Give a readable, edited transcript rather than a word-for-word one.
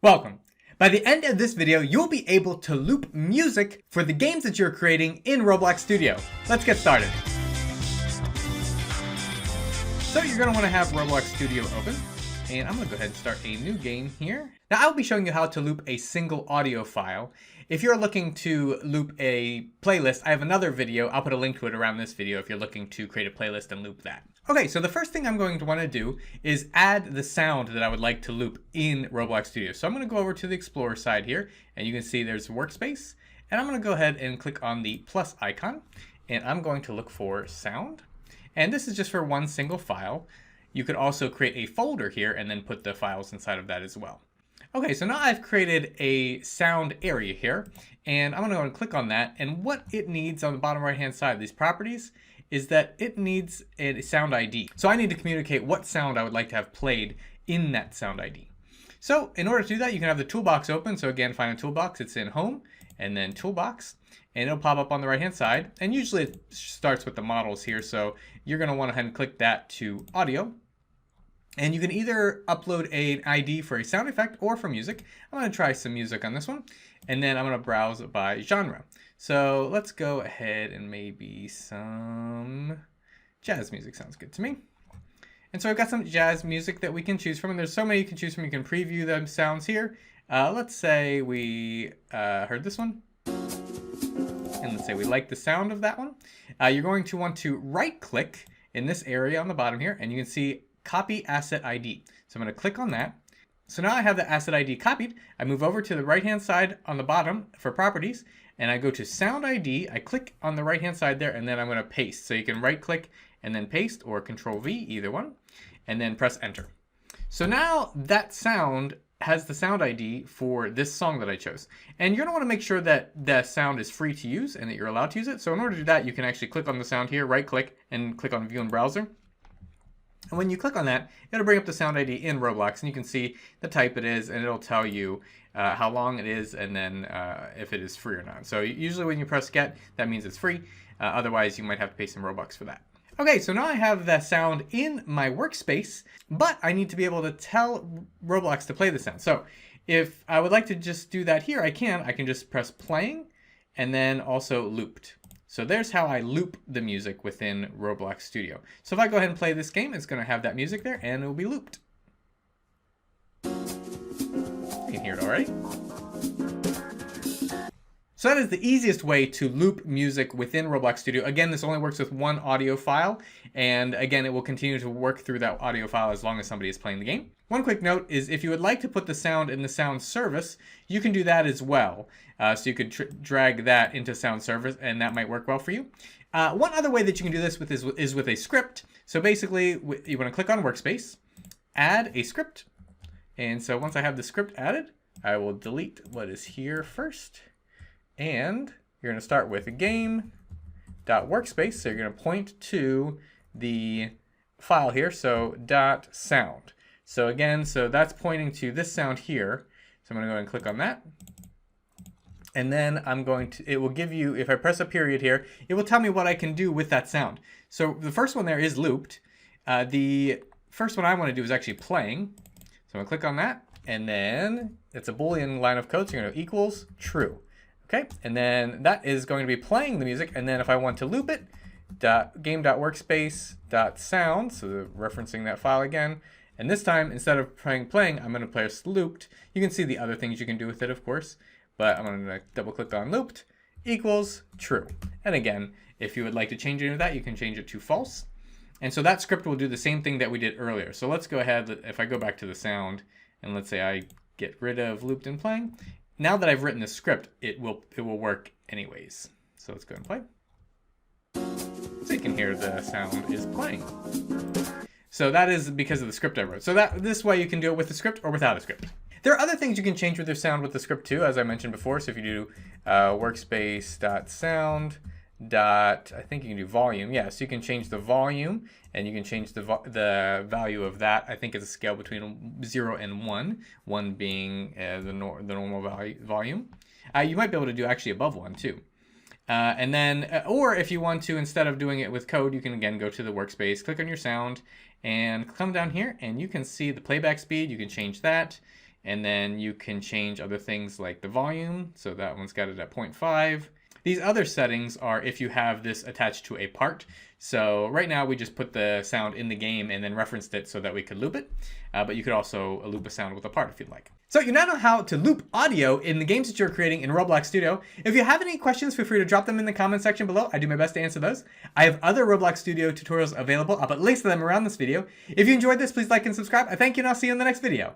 Welcome. By the end of this video, you'll be able to loop music for the games that you're creating in Roblox Studio. Let's get started. So you're going to want to have Roblox Studio open, and I'm going to go ahead and start a new game here. Now I'll be showing you how to loop a single audio file. If you're looking to loop a playlist, I have another video. I'll put a link to it around this video if you're looking to create a playlist and loop that. Okay, so the first thing I'm going to want to do is add the sound that I would like to loop in Roblox Studio. So I'm going to go over to the Explorer side here, and you can see there's Workspace. And I'm going to go ahead and click on the plus icon, and I'm going to look for sound. And this is just for one single file. You could also create a folder here and then put the files inside of that as well. Okay, so now I've created a sound area here, and I'm going to go and click on that. And what it needs on the bottom right hand side of these properties is that it needs a sound ID. So I need to communicate what sound I would like to have played in that sound ID. So in order to do that, you can have the toolbox open. So again, find a toolbox, it's in Home, and then Toolbox, and it'll pop up on the right hand side. And usually it starts with the models here. So you're going to want to go ahead and click that to Audio. And you can either upload an ID for a sound effect or for music. I'm going to try some music on this one. And then I'm going to browse by genre. So let's go ahead and maybe some jazz music sounds good to me. And so I've got some jazz music that we can choose from. And there's so many you can choose from. You can preview the sounds here. Let's say we heard this one. And let's say we like the sound of that one. You're going to want to right click in this area on the bottom here. And you can see Copy Asset ID. So I'm going to click on that. So now I have the asset ID copied. I move over to the right hand side on the bottom for properties, and I go to Sound ID. I click on the right hand side there, and then I'm going to paste. So you can right click and then paste, or Control V, either one, and then press enter. So now that sound has the sound ID for this song that I chose. And you're going to want to make sure that the sound is free to use and that you're allowed to use it. So in order to do that, you can actually click on the sound here, right click, and click on View in Browser. And when you click on that, it'll bring up the sound ID in Roblox, and you can see the type it is, and it'll tell you how long it is, and then if it is free or not. So usually when you press get, that means it's free. Otherwise, you might have to pay some Robux for that. Okay, so now I have the sound in my workspace, but I need to be able to tell Roblox to play the sound. So if I would like to just do that here, I can just press playing, and then also looped. So there's how I loop the music within Roblox Studio. So if I go ahead and play this game, it's going to have that music there, and it will be looped. You can hear it already. So that is the easiest way to loop music within Roblox Studio. Again, this only works with one audio file, and again, it will continue to work through that audio file as long as somebody is playing the game. One quick note is if you would like to put the sound in the sound service, you can do that as well. So you could drag that into sound service, and that might work well for you. One other way that you can do this with is with a script. So basically, you want to click on Workspace, add a script. And so once I have the script added, I will delete what is here first. And you're going to start with game.workspace. So you're going to point to the file here, so .sound. So again, so that's pointing to this sound here. So I'm going to go ahead and click on that. And then it will give you, if I press a period here, it will tell me what I can do with that sound. So the first one there is looped. The first one I want to do is actually playing. So I'm going to click on that. And then it's a Boolean line of code. So you're going to equals true. Okay, and then that is going to be playing the music. And then if I want to loop it, game.workspace.sound, so referencing that file again. And this time, instead of playing, I'm going to press looped. You can see the other things you can do with it, of course. But I'm going to double click on looped equals true. And again, if you would like to change any of that, you can change it to false. And so that script will do the same thing that we did earlier. So let's go ahead, if I go back to the sound, and let's say I get rid of looped and playing. Now that I've written the script, it will work anyways. So let's go and play. So you can hear the sound is playing. So that is because of the script I wrote. So this way you can do it with the script or without a script. There are other things you can change with your sound with the script too, as I mentioned before. So if you do workspace.sound, I think you can do volume. Yeah, so you can change the volume, and you can change the value of that. I think it's a scale between 0 and 1, 1 being the normal volume. You might be able to do actually above 1 too. And then, or if you want to, instead of doing it with code, you can again go to the workspace, click on your sound, and come down here, and you can see the playback speed. You can change that. And then you can change other things like the volume. So that one's got it at 0.5. These other settings are if you have this attached to a part. So right now we just put the sound in the game and then referenced it so that we could loop it. But you could also loop a sound with a part if you'd like. So you now know how to loop audio in the games that you're creating in Roblox Studio. If you have any questions, feel free to drop them in the comment section below. I do my best to answer those. I have other Roblox Studio tutorials available. I'll put links to them around this video. If you enjoyed this, please like and subscribe. I thank you and I'll see you in the next video.